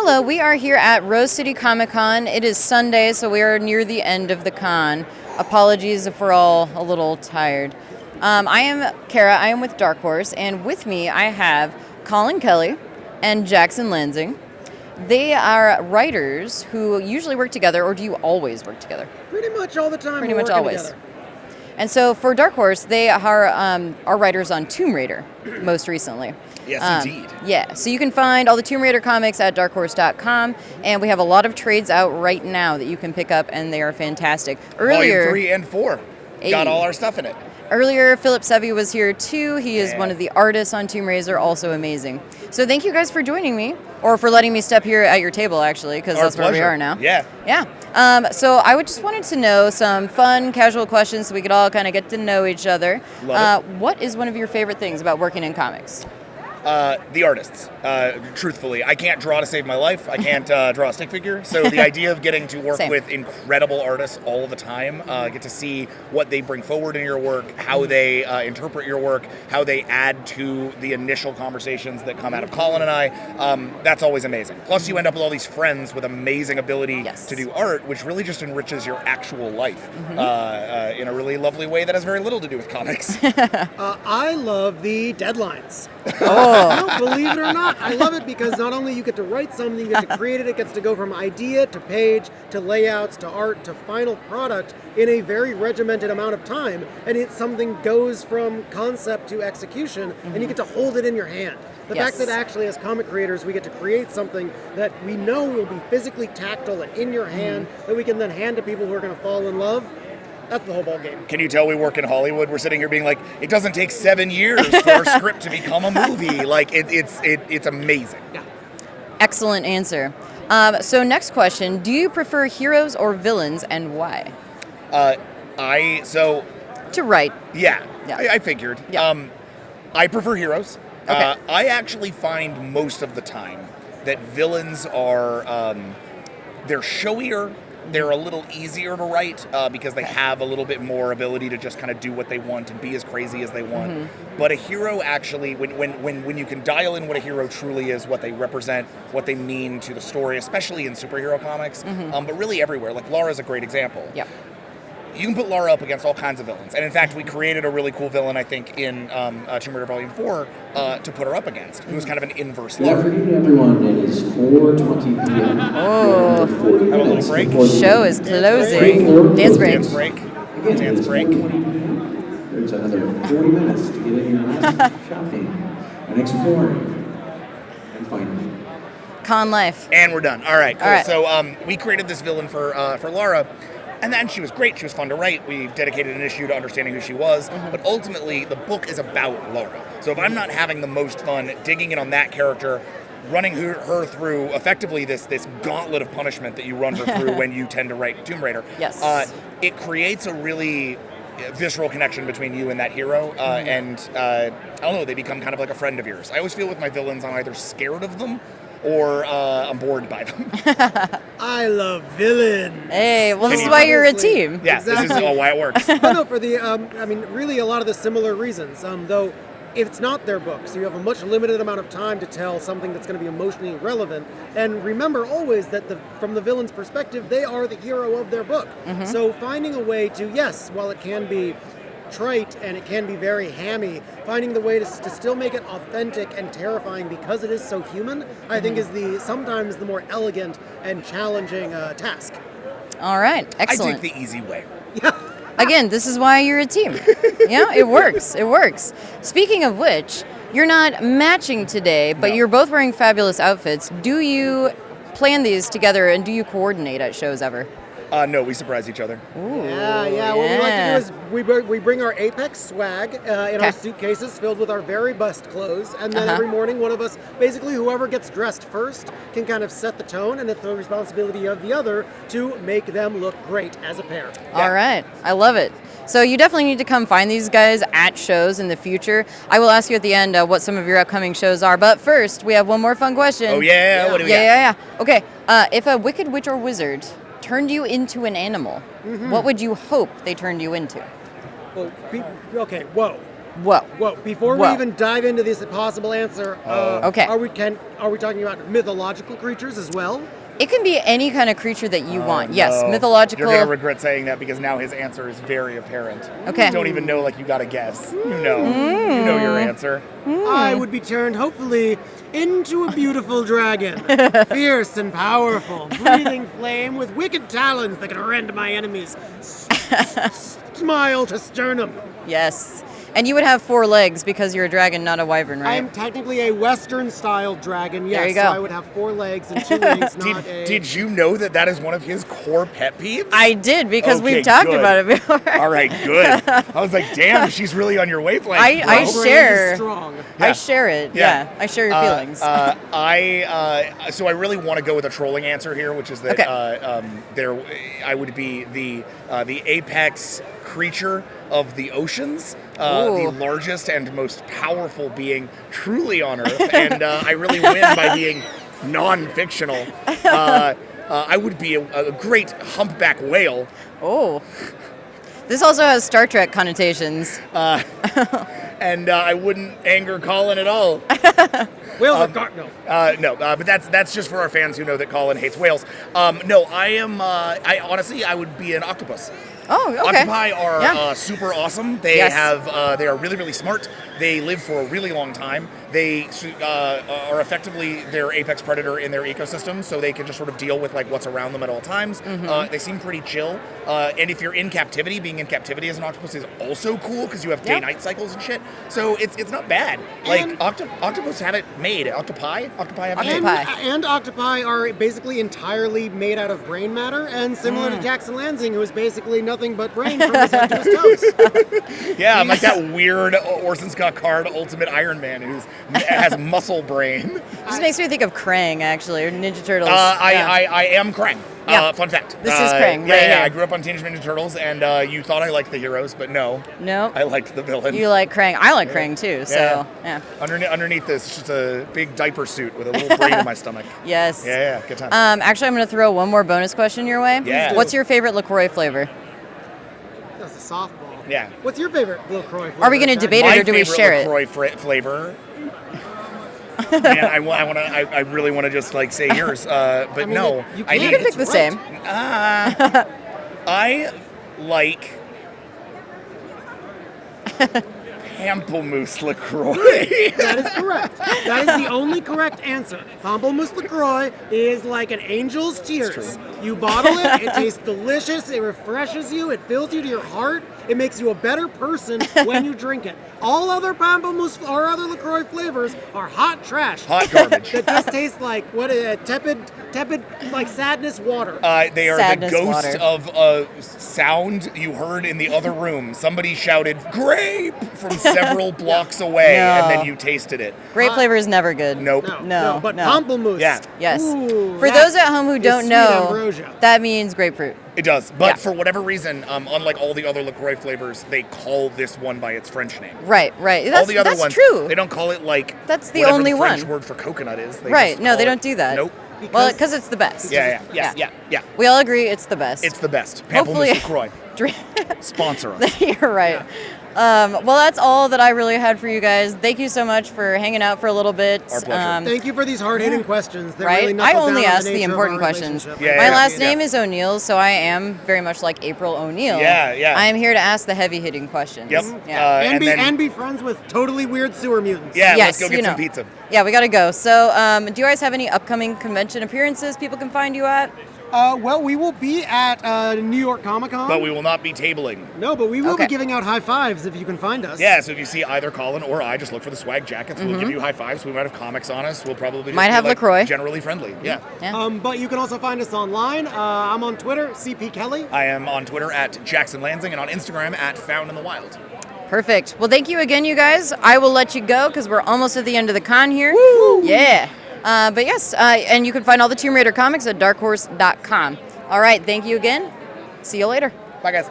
Hello, we are here at Rose City Comic Con. It is Sunday, so we are near the end of the con. Apologies if we're all a little tired. I am Kara, I am with Dark Horse, and with me I have Collin Kelly and Jackson Lanzing. They are writers who usually work together, or do you always work together? Pretty much all the time. Pretty much always. Together. And so for Dark Horse, they are writers on Tomb Raider most recently. Yes, indeed. Yeah, so you can find all the Tomb Raider comics at darkhorse.com, and we have a lot of trades out right now that you can pick up, and they are fantastic. Volume 3 and 4. Got all our stuff in it. Earlier, Philip Sevi was here too. He is one of the artists on Tomb Raider, also amazing. So thank you guys for joining me, or for letting me step here at your table, actually, because that's where we are now. Yeah. Yeah. So I just wanted to know some fun, casual questions so we could all kind of get to know each other. What is one of your favorite things about working in comics? The artists, truthfully. I can't draw to save my life. I can't draw a stick figure. So the idea of getting to work with incredible artists all the time, get to see what they bring forward in your work, how they interpret your work, how they add to the initial conversations that come out of Collin and I, that's always amazing. Plus you end up with all these friends with amazing ability to do art, which really just enriches your actual life in a really lovely way that has very little to do with comics. I love the deadlines. Oh. No, believe it or not, I love it because not only you get to write something, you get to create it, it gets to go from idea to page to layouts to art to final product in a very regimented amount of time, and something goes from concept to execution, and you get to hold it in your hand. The fact that actually as comic creators we get to create something that we know will be physically tactile and in your hand that we can then hand to people who are going to fall in love. That's the whole ball game. Can you tell we work in Hollywood? We're sitting here being like, it doesn't take 7 years for a script to become a movie. Like, it's amazing. Yeah. Excellent answer. So next question, do you prefer heroes or villains, and why? To write. Yeah. Yeah. I figured. Yeah. I prefer heroes. Okay. I actually find most of the time that villains are, they're showier. They're a little easier to write because they have a little bit more ability to just kind of do what they want and be as crazy as they want. But a hero actually, when you can dial in what a hero truly is, what they represent, what they mean to the story, especially in superhero comics, but really everywhere. Like Lara's a great example. Yep. You can put Lara up against all kinds of villains. And in fact, we created a really cool villain, I think, in Tomb Raider Volume 4 to put her up against, who was kind of an inverse Lara. Good afternoon, everyone. It is 4:20 p.m. Oh. Have a little break. Show is closing. Dance break. Dance break. Dance break. There's another 40 minutes to get in and shopping and exploring and finding. Con life. And we're done. All right, cool. All right. So we created this villain for Lara. And then she was great. She was fun to write. We dedicated an issue to understanding who she was. But ultimately, the book is about Lara. So if I'm not having the most fun digging in on that character, running her through effectively this gauntlet of punishment that you run her through when you tend to write Tomb Raider, it creates a really visceral connection between you and that hero. And I don't know, they become kind of like a friend of yours. I always feel with my villains, I'm either scared of them or I'm bored by them. I love villains. Hey, well, this is why you're a team. Yeah, exactly. This is all why it works. But no, for the, really a lot of the similar reasons. Though, if it's not their book, so you have a much limited amount of time to tell something that's going to be emotionally relevant. And remember always that from the villain's perspective, they are the hero of their book. So finding a way to, yes, while it can be trite and it can be very hammy, finding the way to still make it authentic and terrifying because it is so human, I think is sometimes the more elegant and challenging task. All right, excellent. I take the easy way. Yeah. Again, this is why you're a team. Yeah, it works. It works. Speaking of which, you're not matching today, but you're both wearing fabulous outfits. Do you plan these together and do you coordinate at shows ever? No, we surprise each other. Ooh, Yeah. What we like to do is we bring our Apex swag in our suitcases filled with our very best clothes, and then every morning one of us, basically whoever gets dressed first, can kind of set the tone, and it's the responsibility of the other to make them look great as a pair. All right, I love it. So you definitely need to come find these guys at shows in the future. I will ask you at the end what some of your upcoming shows are, but first we have one more fun question. Oh yeah, what do we got? Yeah. Okay, if a wicked witch or wizard turned you into an animal, what would you hope they turned you into? Well, okay, whoa. Whoa. Well, before we Whoa. even dive into this possible answer, Okay. are we talking about mythological creatures as well? It can be any kind of creature that you want. Yes, No. mythological. You're gonna regret saying that because now his answer is very apparent. Okay. You don't even know, like you got to guess. You know your answer. I would be turned, hopefully, into a beautiful dragon. Fierce and powerful, breathing flame with wicked talons that can rend my enemies. Smile to sternum. Yes. And you would have 4 legs because you're a dragon, not a wyvern, I right? am technically a Western-style dragon, yes. There you go. So I would have 4 legs and 2 wings, not a... Did you know that is one of his core pet peeves? I did because Okay, we've talked good. about it before. All right, good. I was like, damn, she's really on your wavelength. I bro. Brain is share. strong. I Yeah. share it. Yeah. Yeah. I share your feelings. So I really want to go with a trolling answer here, which is that Okay. I would be the apex creature of the oceans, Ooh. the largest and most powerful being truly on Earth, and I really win by being non-fictional. I would be a great humpback whale. Oh. This also has Star Trek connotations. And I wouldn't anger Collin at all. Whales are dark, no. But that's just for our fans who know that Collin hates whales. No, I honestly, I would be an octopus. Oh, okay. Octopi are Yeah. super awesome. They Yes. they are really, really smart. They live for a really long time. They are effectively their apex predator in their ecosystem, so they can just sort of deal with like what's around them at all times. Mm-hmm. They seem pretty chill. And if you're in captivity, being in captivity as an octopus is also cool because you have day-night cycles and shit. So it's not bad. Like And- octopus have it made. Octopi have it made. Octopi. And octopi are basically entirely made out of brain matter, and similar to Jackson Lanzing, who is basically nothing but brain from his head to his toes. Yeah, I'm like that weird Orson Scott Card Ultimate Iron Man who has muscle brain. This makes me think of Krang, actually, or Ninja Turtles. I am Krang. Yeah. Fun fact. This is Krang, Yeah, right yeah. here. I grew up on Teenage Mutant Ninja Turtles, and you thought I liked the heroes, but no. No. I liked the villain. You like Krang. I like Krang, too. So, yeah. Underneath this, it's just a big diaper suit with a little brain in my stomach. Yes. Yeah, good times. Actually, I'm going to throw one more bonus question your way. Yeah. What's your favorite LaCroix flavor? That's a softball. Yeah. What's your favorite LaCroix flavor? Are we gonna Jackson? debate it, My or do we favorite share it? LaCroix flavor. Man, I really want to just like say yours, but I mean, no. you I can. You need can pick the same. I like Pamplemousse LaCroix. That is correct. That is the only correct answer. Pamplemousse LaCroix is like an angel's tears. You bottle it, it tastes delicious, it refreshes you, it fills you to your heart, it makes you a better person when you drink it. All other Pamplemousse or other LaCroix flavors are hot trash. Hot garbage. That just tastes like tepid like sadness water. They are Sadness the ghost water. of a sound you heard in the other room. Somebody shouted "grape" from several blocks away, and then No. you tasted it. Grape flavor is never good. Nope. No, but no. Pamplemousse. Yeah. Yes. Ooh, For that those at home who is don't sweet know, ambrosia. that means grapefruit. It does, but Yeah. for whatever reason, unlike all the other LaCroix flavors, they call this one by its French name. Right, right. All That's, the other that's ones, true. they don't call it like That's the whatever only the French one. word for coconut is. They Right. just No, call they it- don't do that. Nope. Well, because it's the best. Yeah. We all agree it's the best. It's the best. Hopefully- Pamplemousse LaCroix. Drink- Sponsor us. You're right. Well, that's all that I really had for you guys. Thank you so much for hanging out for a little bit. Our pleasure. Thank you for these hard-hitting questions. They Right? really I knuckle only down on ask the nature of important our questions. relationship. Yeah, My yeah, last yeah. name is O'Neill, so I am very much like April O'Neill. Yeah, yeah. I am here to ask the heavy-hitting questions. Yep. Yeah. And be friends with totally weird sewer mutants. Yeah, Yes, let's go you get some know. pizza. Yeah, we gotta go. So, do you guys have any upcoming convention appearances people can find you at? Well, we will be at New York Comic Con. But we will not be tabling. No, but we will Okay. be giving out high fives if you can find us. Yeah, so if you see either Collin or I, just look for the swag jackets. We'll give you high fives. We might have comics on us. We'll probably just Might be, have like, LaCroix. generally friendly. Yeah. Yeah. But you can also find us online. I'm on Twitter, CP Kelly. I am on Twitter at Jackson Lanzing and on Instagram at Found in the Wild. Perfect. Well, thank you again, you guys. I will let you go because we're almost at the end of the con here. Woo! Yeah. But yes, and you can find all the Tomb Raider comics at darkhorse.com. All right. Thank you again. See you later. Bye, guys.